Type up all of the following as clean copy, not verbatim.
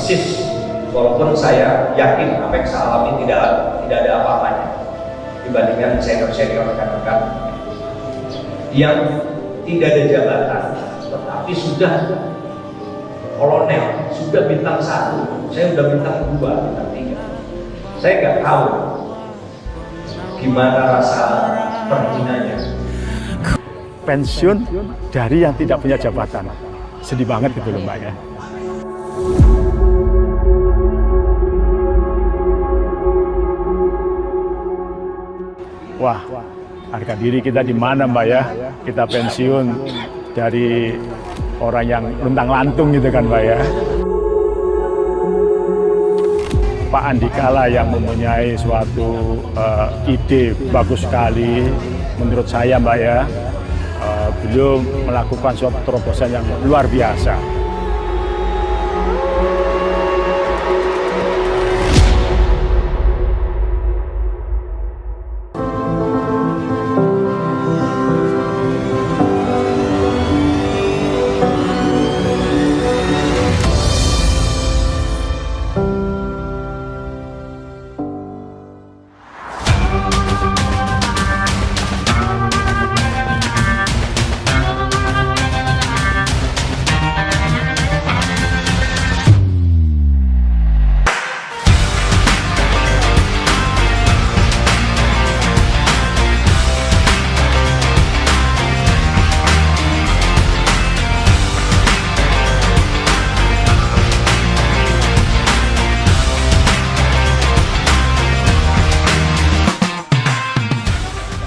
persis, walaupun saya yakin apa yang saya alami tidak ada apa-apanya dibandingkan senior-senior rekan-rekan yang tidak ada jabatan, tetapi sudah kolonel, sudah bintang 1, saya sudah bintang 2, bintang 3. Saya nggak tahu gimana rasa perhinanya. Pensiun dari yang tidak punya jabatan, sedih banget gitu loh Mbak ya. Wah, harga diri kita di mana Mbak ya? Kita pensiun dari orang yang luntang-lantung gitu kan Mbak ya. Pak Andika lah yang mempunyai suatu ide bagus sekali menurut saya Mbak ya. Beliau melakukan suatu terobosan yang luar biasa.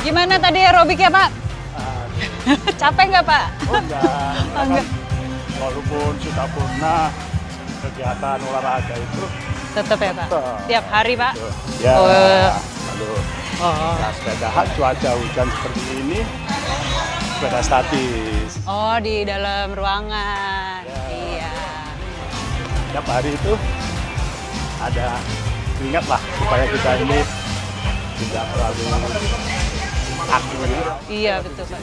Gimana tadi aerobik ya Pak? Capek nggak Pak? Oh enggak. Walaupun sudah pernah kegiatan olahraga itu Tetap ya Pak? Tiap hari Pak? ya. Kalau sepedahan cuaca hujan seperti ini, sepeda statis. Oh, di dalam ruangan. Iya. Tiap hari itu ada ingat lah supaya kita ini tidak terlalu aktif gitu. Iya betul Pak.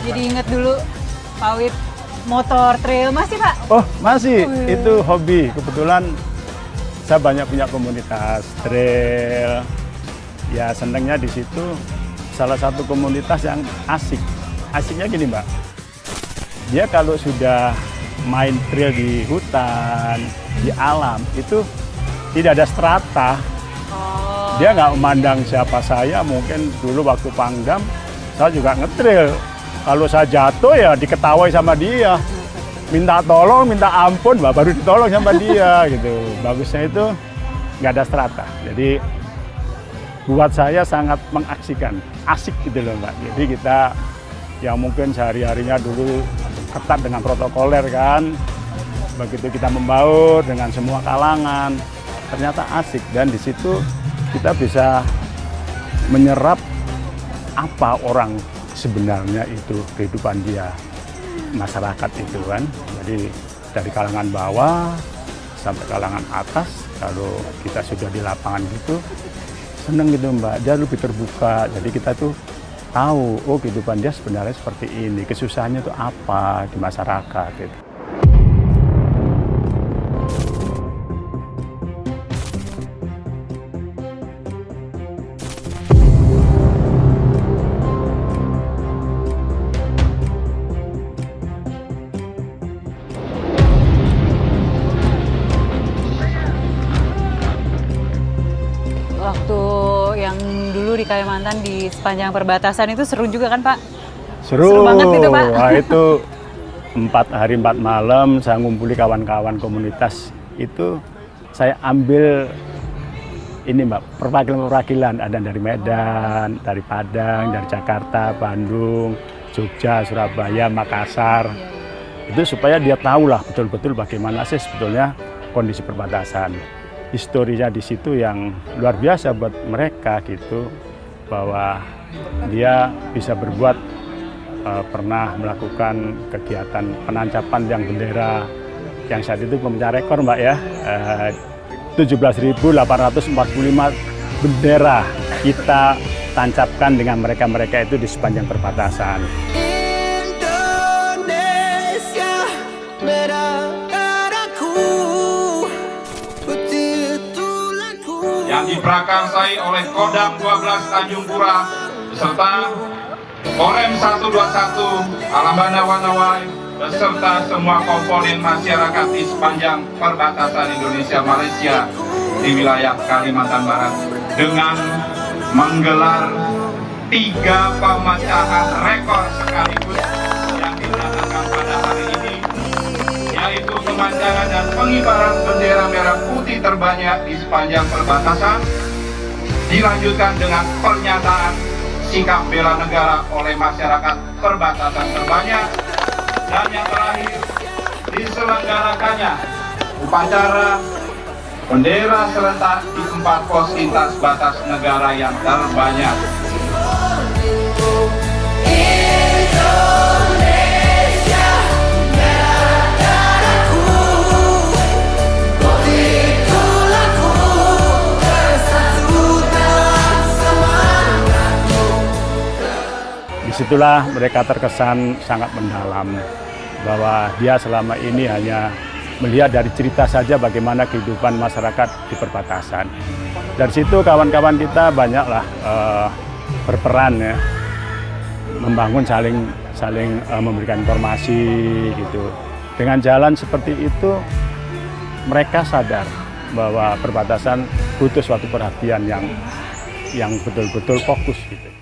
Jadi ingat dulu Pak Wid motor trail masih Pak? Oh masih, itu hobi. Kebetulan saya banyak punya komunitas trail. Ya senangnya di situ salah satu komunitas yang asik. Asiknya gini Mbak, dia kalau sudah main trail di hutan, di alam, itu tidak ada strata. Dia nggak memandang siapa saya, mungkin dulu waktu Pangdam, saya juga ngetrail. Kalau saya jatuh ya diketawai sama dia. Minta tolong, minta ampun, baru ditolong sama dia gitu. Bagusnya itu nggak ada strata. Jadi buat saya sangat mengaksikan, asik gitu loh Mbak. Jadi kita yang mungkin sehari-harinya dulu ketat dengan protokoler kan, begitu kita membaur dengan semua kalangan, ternyata asik. Dan di situ kita bisa menyerap apa orang sebenarnya itu kehidupan dia, masyarakat itu kan. Jadi dari kalangan bawah sampai kalangan atas, kalau kita sudah di lapangan gitu, seneng gitu Mbak, dia lebih terbuka. Jadi kita tuh tahu, oh kehidupan dia sebenarnya seperti ini, kesusahannya itu apa di masyarakat gitu. Waktu yang dulu di Kalimantan di sepanjang perbatasan itu seru juga kan Pak? Seru banget itu Pak. Wah itu 4 hari 4 malam saya ngumpuli kawan-kawan komunitas itu, saya ambil ini Mbak, perwakilan ada dari Medan, dari Padang, dari Jakarta, Bandung, Jogja, Surabaya, Makassar. Itu supaya dia tahu lah betul-betul bagaimana sih sebetulnya kondisi perbatasan. Historinya di situ yang luar biasa buat mereka gitu, bahwa dia bisa berbuat pernah melakukan kegiatan penancapan yang bendera yang saat itu pemecah rekor Mbak ya, 17.845 bendera kita tancapkan dengan mereka-mereka itu di sepanjang perbatasan. Indonesia merah darahku, putih tulangku. Yang diprakarsai oleh Kodam 12 Tanjung Pura beserta Korem 121 Alambana Wanawai beserta semua komponen masyarakat di sepanjang perbatasan Indonesia Malaysia di wilayah Kalimantan Barat dengan menggelar 3 pemecahan rekor sekaligus yang dinyatakan pada hari ini, yaitu pemandangan dan pengibaran bendera merah putih terbanyak di sepanjang perbatasan, dilanjutkan dengan pernyataan sikap bela negara oleh masyarakat perbatasan terbanyak, dan yang terakhir diselenggarakannya upacara bendera serentak di 4 pos lintas batas negara yang terbanyak. Indonesia merah darahku, putih tulangku, bersatu dalam semangatku. Disitulah mereka terkesan sangat mendalam bahwa dia selama ini hanya melihat dari cerita saja bagaimana kehidupan masyarakat di perbatasan. Dari situ kawan-kawan kita banyaklah berperan ya, membangun saling memberikan informasi gitu. Dengan jalan seperti itu mereka sadar bahwa perbatasan butuh suatu perhatian yang betul-betul fokus gitu.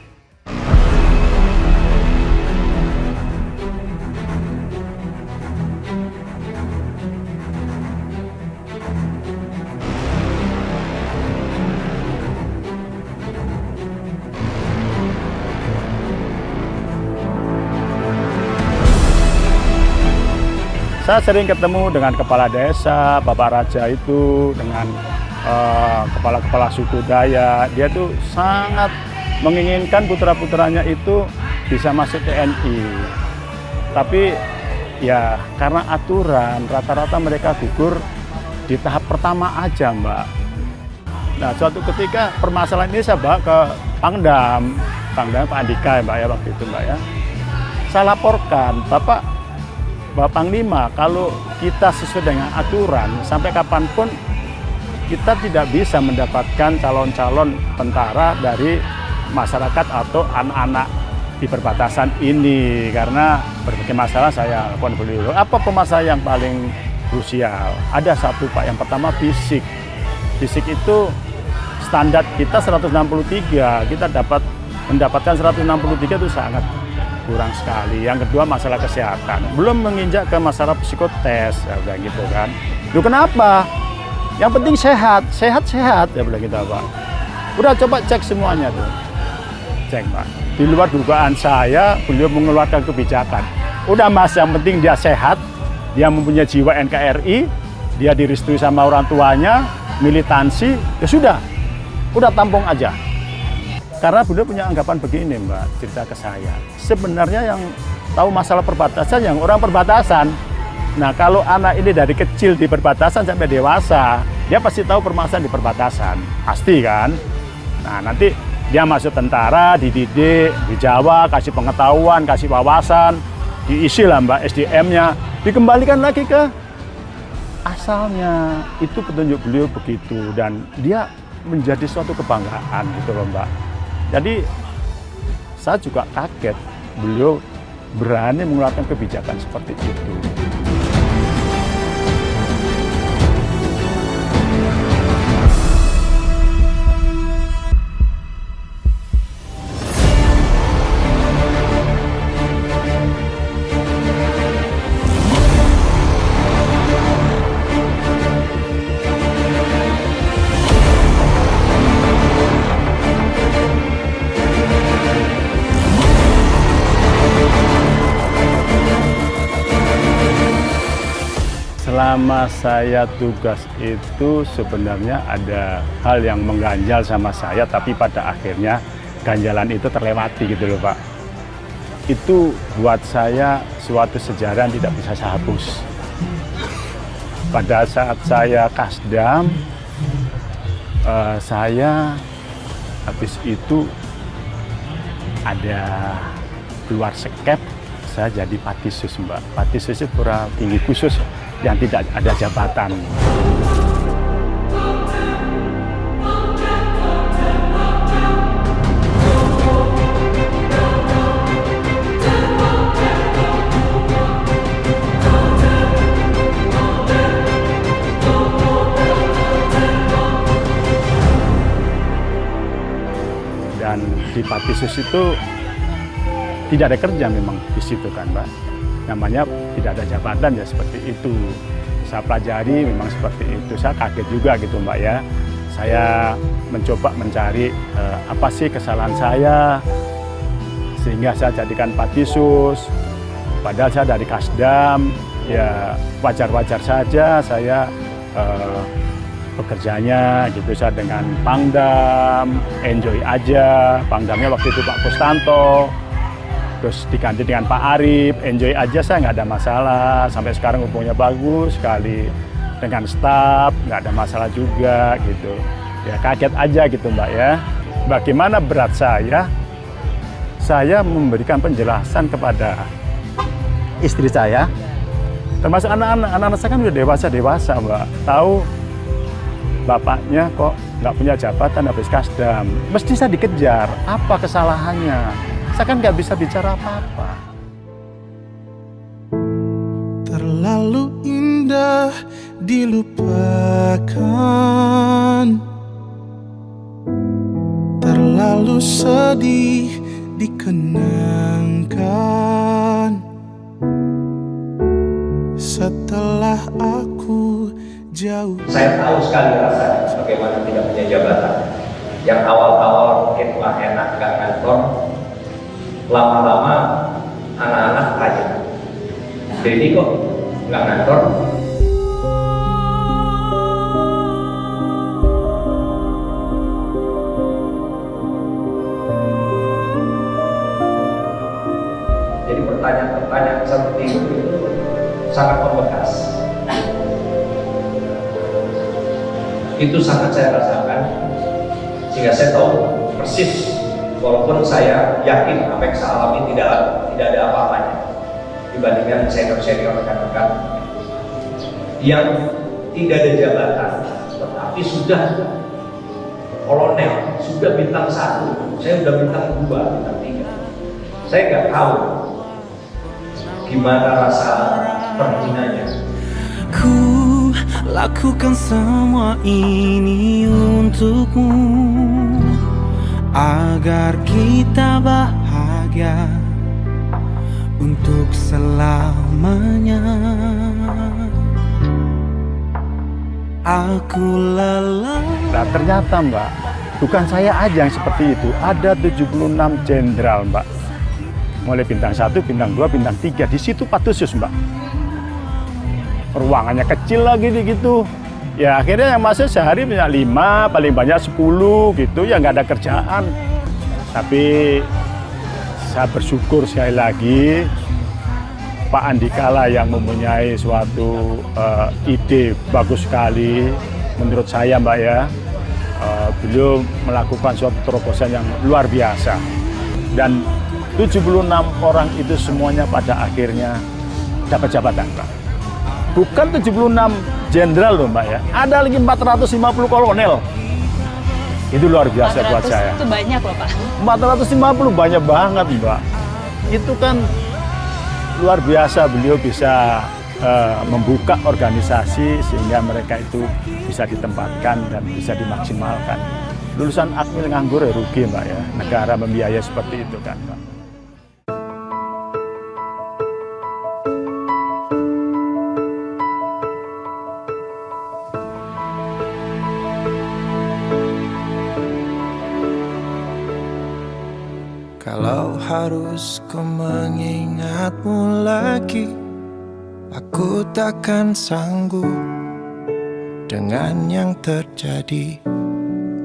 Saya sering ketemu dengan kepala desa, Bapak Raja itu, dengan kepala-kepala suku Dayak. Dia tuh sangat menginginkan putra-putranya itu bisa masuk TNI. Tapi ya karena aturan, rata-rata mereka gugur di tahap pertama aja, Mbak. Nah, suatu ketika permasalahan ini saya bawa ke Pangdam Pak Andika ya, Mbak ya, waktu itu Mbak ya. Saya laporkan, Bapak Panglima, kalau kita sesuai dengan aturan, sampai kapanpun kita tidak bisa mendapatkan calon-calon tentara dari masyarakat atau anak-anak di perbatasan ini. Karena berbagai masalah saya lakukan beliau. Apa permasalahan yang paling krusial? Ada satu Pak, yang pertama fisik. Fisik itu standar kita 163, kita mendapatkan 163 itu sangat kurang sekali. Yang kedua masalah kesehatan, belum menginjak ke masalah psikotes, ya bilang gitu kan. Lu kenapa? Yang penting sehat, ya bilang gitu Pak. Udah coba cek semuanya tuh, cek Pak. Di luar dugaan saya, beliau mengeluarkan kebijakan. Udah Mas, yang penting dia sehat, dia mempunyai jiwa NKRI, dia direstui sama orang tuanya, militansi, ya sudah, udah tampung aja. Karena beliau punya anggapan begini Mbak, cerita ke saya. Sebenarnya yang tahu masalah perbatasan yang orang perbatasan. Nah kalau anak ini dari kecil di perbatasan sampai dewasa, dia pasti tahu permasalahan di perbatasan. Pasti kan? Nah nanti dia masuk tentara, dididik, dijawa, kasih pengetahuan, kasih wawasan, diisi lah Mbak SDM-nya, dikembalikan lagi ke asalnya. Itu petunjuk beliau begitu, dan dia menjadi suatu kebanggaan gitu loh Mbak. Jadi saya juga kaget beliau berani mengeluarkan kebijakan seperti itu. Selama saya tugas itu sebenarnya ada hal yang mengganjal sama saya, tapi pada akhirnya ganjalan itu terlewati gitu loh Pak. itu buat saya suatu sejarah yang tidak bisa saya hapus. Pada saat saya Kasdam, saya habis itu ada keluar skep, saya jadi patisus, Mbak. Patisus itu perwira tinggi khusus yang tidak ada jabatan. Dan di Patisus itu tidak ada kerja memang di situ kan, Mbak. Namanya tidak ada jabatan ya seperti itu. Saya pelajari memang seperti itu. Saya kaget juga gitu, Mbak ya. Saya mencoba mencari apa sih kesalahan saya sehingga saya jadikan Patisus. Padahal saya dari Kasdam, ya wajar-wajar saja saya bekerjanya gitu, saya dengan Pangdam, enjoy aja. Pangdamnya waktu itu Pak Kustanto, terus diganti dengan Pak Arif, enjoy aja, saya nggak ada masalah. Sampai sekarang hubungannya bagus sekali dengan staf, nggak ada masalah juga gitu. Ya kaget aja gitu, Mbak ya. Bagaimana berat saya memberikan penjelasan kepada istri saya, termasuk anak-anak saya kan udah dewasa Mbak, tahu bapaknya kok nggak punya jabatan habis Kasdam. Mesti saya dikejar, apa kesalahannya? Saya kan nggak bisa bicara apa-apa. Terlalu indah dilupakan, terlalu sedih dikenangkan. Setelah aku jauh. Saya tahu sekali rasanya bagaimana tidak punya jabatan. Yang awal-awal mungkin wah enak gak kantor, lama-lama anak-anak tanya, jadi kok nggak kantor? Jadi pertanyaan-pertanyaan seperti itu sangat membekas. Itu sangat saya rasakan, sehingga saya tahu persis, walaupun saya yakin apa yang saya alami tidak ada apa-apanya dibandingkan senior-senior rekan-rekan yang tidak ada jabatan, tetapi sudah kolonel, sudah bintang 1, saya sudah bintang 2, bintang 3. Saya nggak tahu gimana rasa perhinanya. Ku lakukan semua ini untukmu, agar kita bahagia untuk selamanya. Aku lelah. Nah, ternyata Mbak, bukan saya aja yang seperti itu. Ada 76 jenderal Mbak. Mulai bintang 1, bintang 2, bintang 3. Di situ Patisus Mbak. Ruangannya kecil lagi gitu. Ya akhirnya yang masuk sehari punya 5, paling banyak 10 gitu. Ya nggak ada kerjaan. Tapi saya bersyukur sekali lagi Pak Andika lah yang mempunyai suatu ide bagus sekali menurut saya Mbak ya. Beliau melakukan suatu terobosan yang luar biasa. Dan 76 orang itu semuanya pada akhirnya dapat jabatan Mbak. Bukan 76 jenderal loh Mbak ya, ada lagi 450 kolonel. Itu luar biasa buat saya. Itu banyak loh Pak. 450 banyak banget Mbak. Itu kan luar biasa, beliau bisa membuka organisasi sehingga mereka itu bisa ditempatkan dan bisa dimaksimalkan. Lulusan Akmil nganggur ya rugi Mbak ya, negara membiayai seperti itu kan Mbak. Kalau harus ku mengingatmu lagi, aku takkan sanggup dengan yang terjadi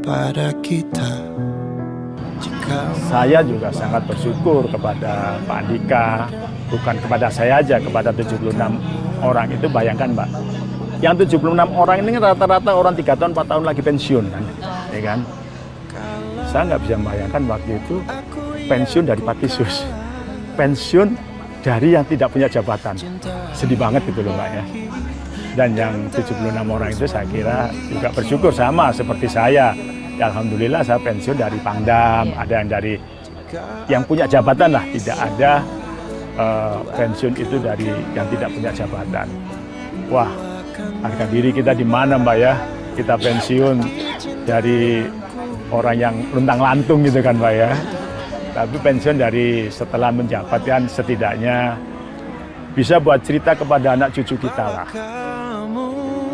pada kita. Saya juga sangat bersyukur kepada Pak Andika, bukan kepada saya aja, kepada 76 orang itu. Bayangkan Mbak, yang 76 orang ini rata-rata orang 3 tahun, 4 tahun lagi pensiun kan, ya kan? Saya nggak bisa membayangkan waktu itu pensiun dari Patisus, pensiun dari yang tidak punya jabatan. Sedih banget gitu loh Mbak ya. Dan yang 76 orang itu saya kira juga bersyukur sama seperti saya. Ya, alhamdulillah saya pensiun dari Pangdam, ada yang dari yang punya jabatan lah, tidak ada pensiun itu dari yang tidak punya jabatan. Wah, harga diri kita di mana Mbak ya? Kita pensiun dari orang yang luntang-lantung gitu kan Mbak ya. Tapi pensiun dari setelah menjabat kan setidaknya bisa buat cerita kepada anak cucu kita lah.